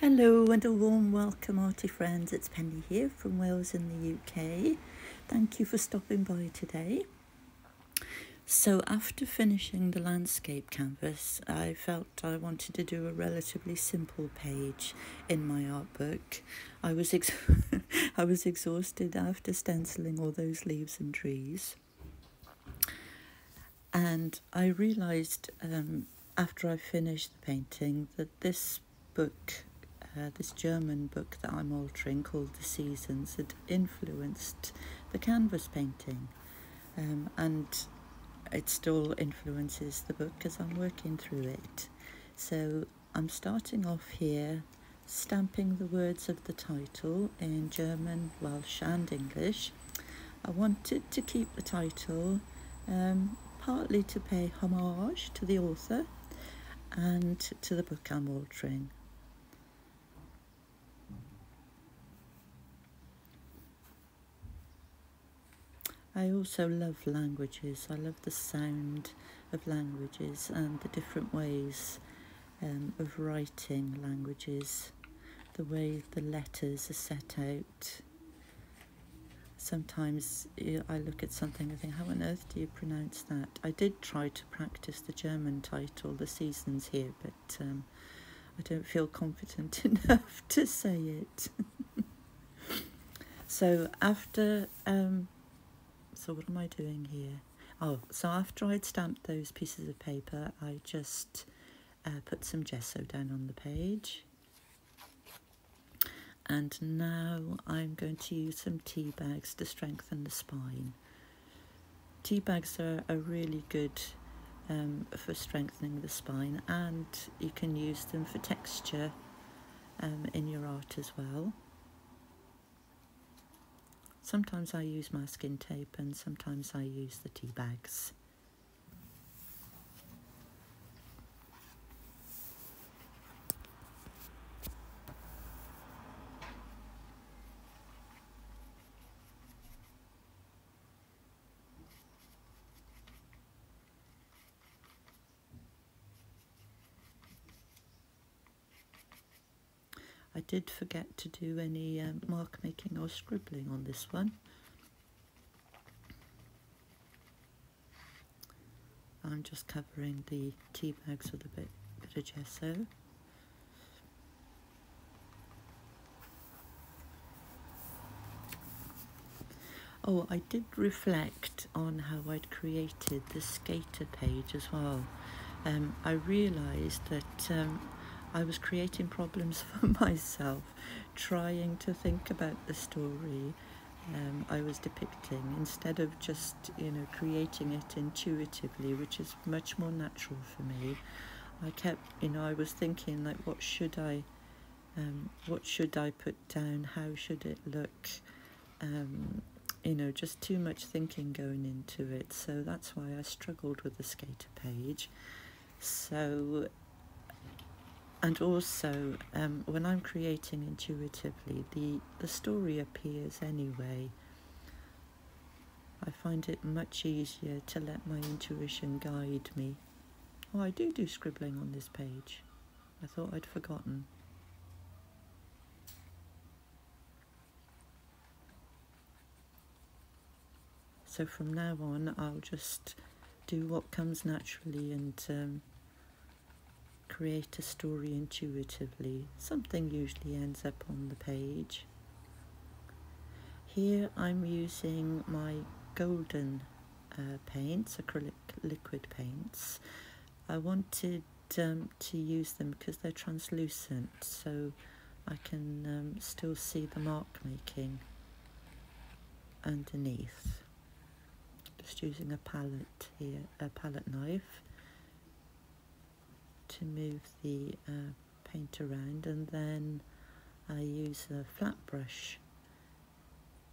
Hello and a warm welcome, Arty friends. It's Penny here from Wales in the UK. Thank you for stopping by today. So after finishing the landscape canvas, I felt I wanted to do a relatively simple page in my art book. I was exhausted after stenciling all those leaves and trees. And I realised after I finished the painting that this book, this German book that I'm altering called The Seasons, had influenced the canvas painting, and it still influences the book as I'm working through it. So I'm starting off here, stamping the words of the title in German, Welsh and English. I wanted to keep the title partly to pay homage to the author and to the book I'm altering. I also love languages. I love the sound of languages and the different ways of writing languages, the way the letters are set out. Sometimes I look at something and think, how on earth do you pronounce that? I did try to practice the German title, The Seasons, here, but I don't feel confident enough to say it. So after, so what am I doing here? Oh, so after I'd stamped those pieces of paper, I just put some gesso down on the page. And now I'm going to use some tea bags to strengthen the spine. Tea bags are really good for strengthening the spine, and you can use them for texture in your art as well. Sometimes I use masking tape and sometimes I use the tea bags. I did forget to do any mark making or scribbling on this one. I'm just covering the tea bags with a bit of gesso. Oh, I did reflect on how I'd created the skater page as well. I realised that I was creating problems for myself, trying to think about the story I was depicting instead of just, creating it intuitively, which is much more natural for me. I kept, I was thinking, like, what should I put down? How should it look? Just too much thinking going into it. So that's why I struggled with the skater page. So, and also when I'm creating intuitively, the story appears anyway. I find it much easier to let my intuition guide me. Oh, I do scribbling on this page. I thought I'd forgotten. So from now on, I'll just do what comes naturally and create a story intuitively. Something usually ends up on the page. Here I'm using my golden paints, acrylic liquid paints. I wanted to use them because they're translucent, so I can still see the mark making underneath. Just using a palette here, a palette knife, to move the paint around, and then I use a flat brush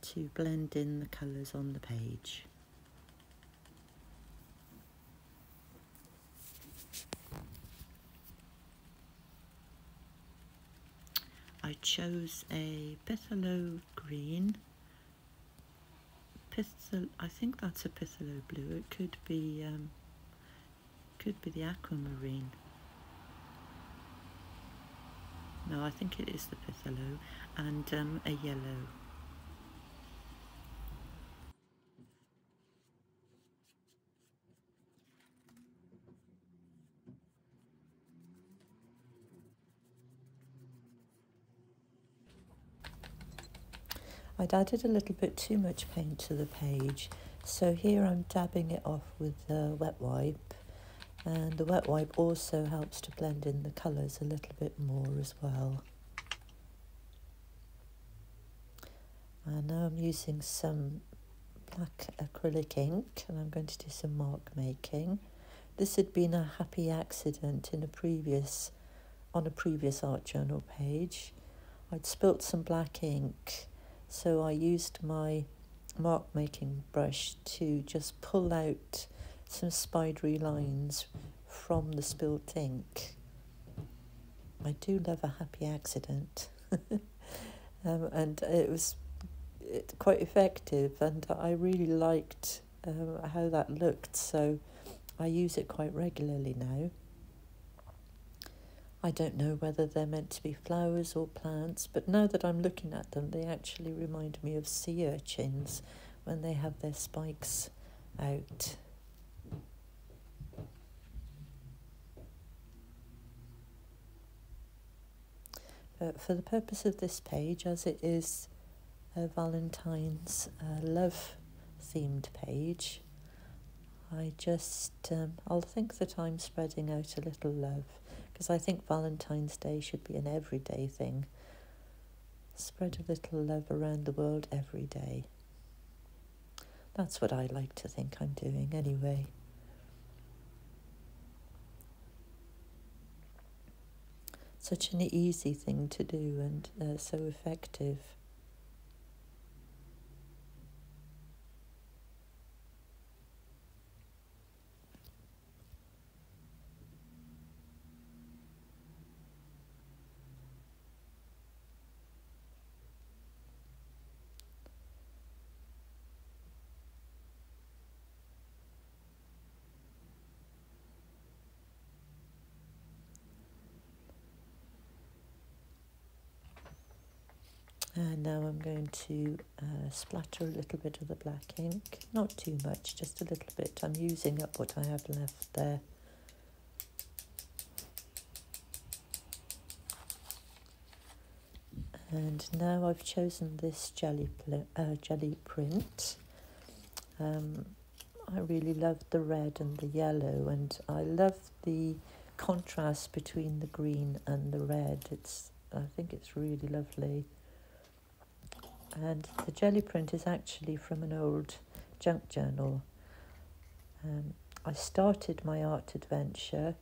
to blend in the colours on the page. I chose a Phthalo green. I think that's a Phthalo blue. It could be the aquamarine. no, I think it is the Pithalo, and a yellow. I'd added a little bit too much paint to the page, so here I'm dabbing it off with a wet wipe, and the wet wipe also helps to blend in the colours a little bit more as well. And now I'm using some black acrylic ink, and I'm going to do some mark making. This had been a happy accident on a previous art journal page. I'd spilt some black ink, so I used my mark making brush to just pull out some spidery lines from the spilt ink. I do love a happy accident. And it was quite effective, and I really liked how that looked, so I use it quite regularly now. I don't know whether they're meant to be flowers or plants, but now that I'm looking at them, they actually remind me of sea urchins when they have their spikes out. But for the purpose of this page, as it is Valentine's love themed page, I just, I'll think that I'm spreading out a little love, because I think Valentine's Day should be an everyday thing. Spread a little love around the world every day. That's what I like to think I'm doing anyway. Such an easy thing to do, and so effective. And now I'm going to splatter a little bit of the black ink. Not too much, just a little bit. I'm using up what I have left there. And now I've chosen this jelly print. I really love the red and the yellow, and I love the contrast between the green and the red. I think it's really lovely. And the jelly print is actually from an old junk journal. I started my art adventure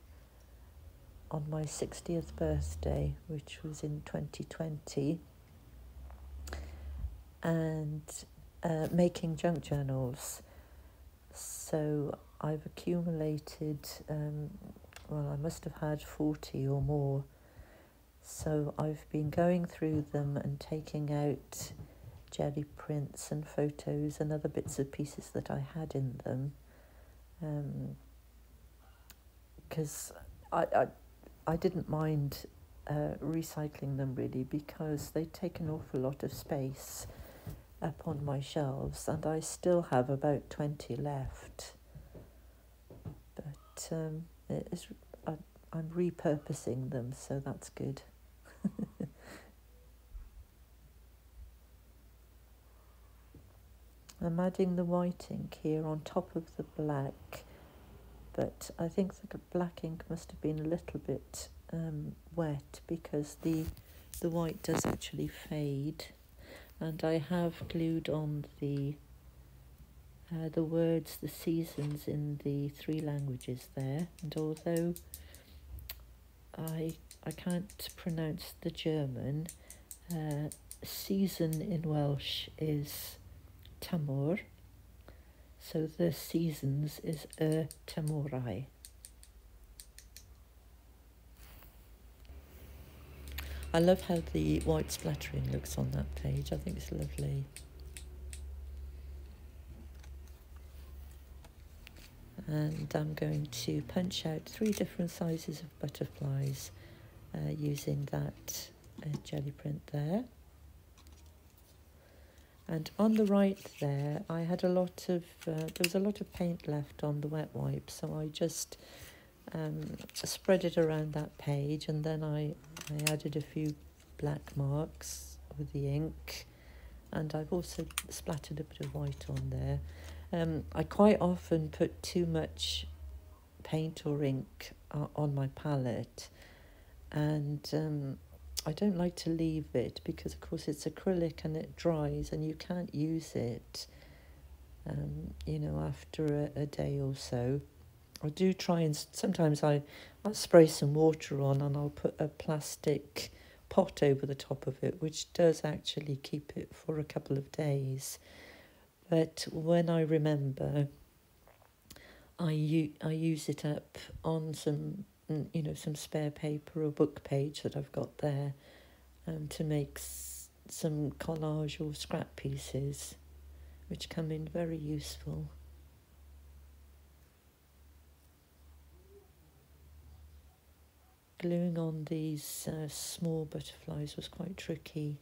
on my 60th birthday, which was in 2020, and making junk journals. So I've accumulated, well, I must have had 40 or more. So I've been going through them and taking out jelly prints and photos and other bits and pieces that I had in them, because I didn't mind recycling them really, because they take an awful lot of space up on my shelves, and I still have about 20 left. But I'm repurposing them, so that's good. I'm adding the white ink here on top of the black, but I think the black ink must have been a little bit wet, because the white does actually fade. And I have glued on the words, the seasons in the 3 languages there, and although I can't pronounce the German, season in Welsh is tamor, so the seasons is tamorau. I love how the white splattering looks on that page. I think it's lovely. And I'm going to punch out 3 different sizes of butterflies using that a jelly print there. And on the right there, I had a lot of, there was a lot of paint left on the wet wipe, so I just spread it around that page, and then I added a few black marks with the ink, and I've also splattered a bit of white on there. I quite often put too much paint or ink on my palette, and I don't like to leave it because, of course, it's acrylic and it dries and you can't use it, you know, after a day or so. I do try, and sometimes I'll spray some water on and I'll put a plastic pot over the top of it, which does actually keep it for a couple of days. But when I remember, I use it up on some, you know, some spare paper or book page that I've got there, to make some collage or scrap pieces, which come in very useful. Gluing on these small butterflies was quite tricky.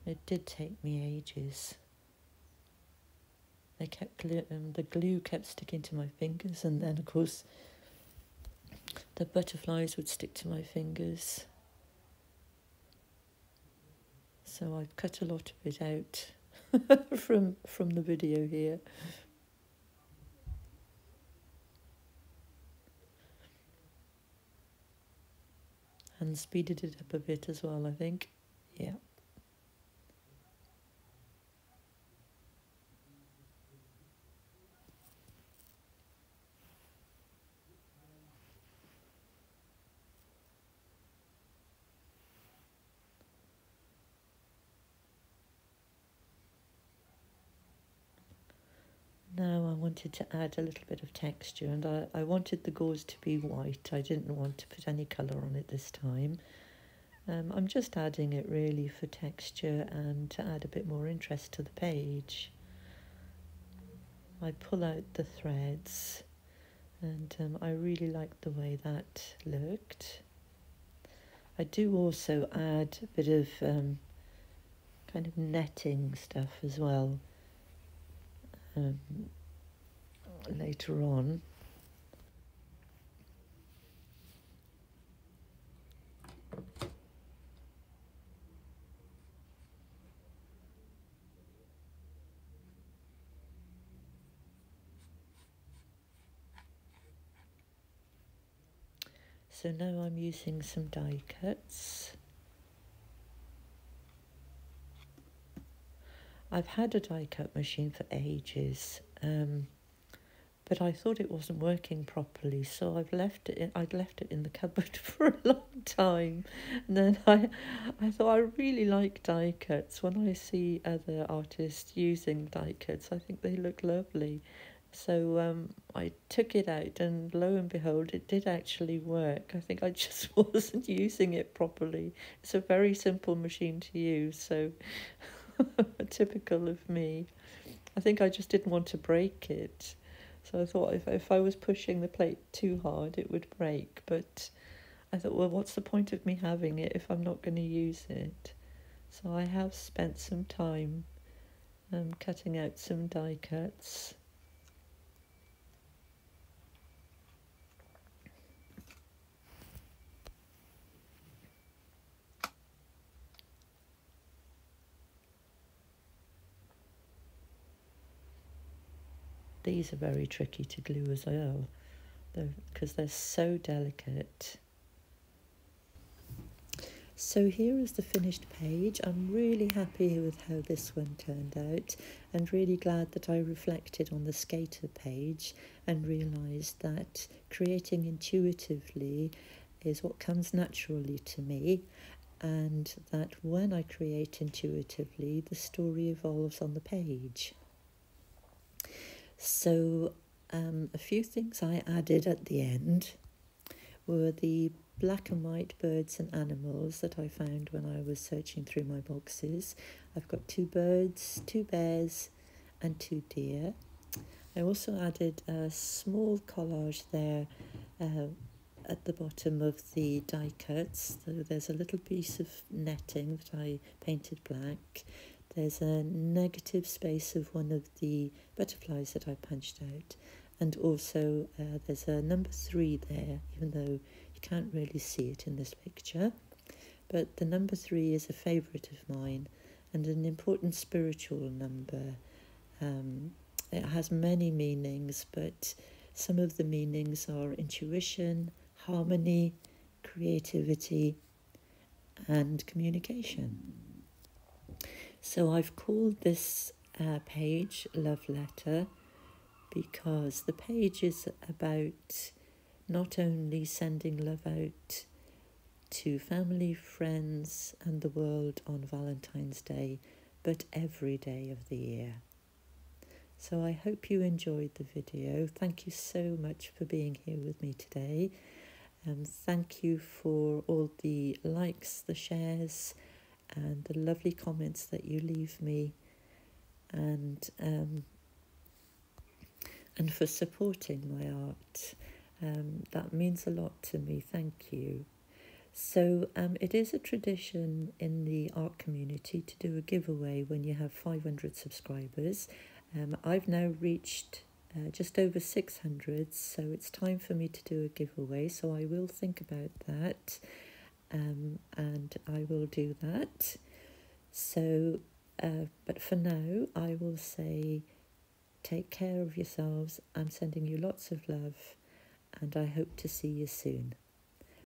It did take me ages. They kept the glue kept sticking to my fingers, and then, of course, the butterflies would stick to my fingers. So I've cut a lot of it out from the video here. And speeded it up a bit as well, I think. Yeah. Now I wanted to add a little bit of texture, and I wanted the gauze to be white. I didn't want to put any colour on it this time. I'm just adding it really for texture and to add a bit more interest to the page. I pull out the threads, and I really liked the way that looked. I do also add a bit of kind of netting stuff as well later on. So now I'm using some die cuts. I've had a die cut machine for ages, but I thought it wasn't working properly, so I'd left it in the cupboard for a long time. And then I thought, I really like die cuts. When I see other artists using die cuts, I think they look lovely. So I took it out, and lo and behold, it did actually work. I think I just wasn't using it properly. It's a very simple machine to use, so typical of me. I think I just didn't want to break it. So I thought if I was pushing the plate too hard, it would break. But I thought, well, what's the point of me having it if I'm not going to use it? So I have spent some time cutting out some die cuts. These are very tricky to glue as well, because they're so delicate. So here is the finished page. I'm really happy with how this one turned out, and really glad that I reflected on the skater page and realised that creating intuitively is what comes naturally to me, and that when I create intuitively, the story evolves on the page. So a few things I added at the end were the black and white birds and animals that I found when I was searching through my boxes. I've got 2 birds, 2 bears and 2 deer. I also added a small collage there at the bottom of the die cuts. So there's a little piece of netting that I painted black. There's a negative space of one of the butterflies that I punched out. And also there's a number 3 there, even though you can't really see it in this picture. But the number 3 is a favourite of mine and an important spiritual number. It has many meanings, but some of the meanings are intuition, harmony, creativity, and communication. So I've called this page Love Letter because the page is about not only sending love out to family, friends, and the world on Valentine's Day, but every day of the year. So I hope you enjoyed the video. Thank you so much for being here with me today. Thank you for all the likes, the shares, and the lovely comments that you leave me, and for supporting my art. That means a lot to me. Thank you. So it is a tradition in the art community to do a giveaway when you have 500 subscribers. I've now reached just over 600, so it's time for me to do a giveaway. So I will think about that, and I will do that. So, but for now, I will say take care of yourselves. I'm sending you lots of love, and I hope to see you soon.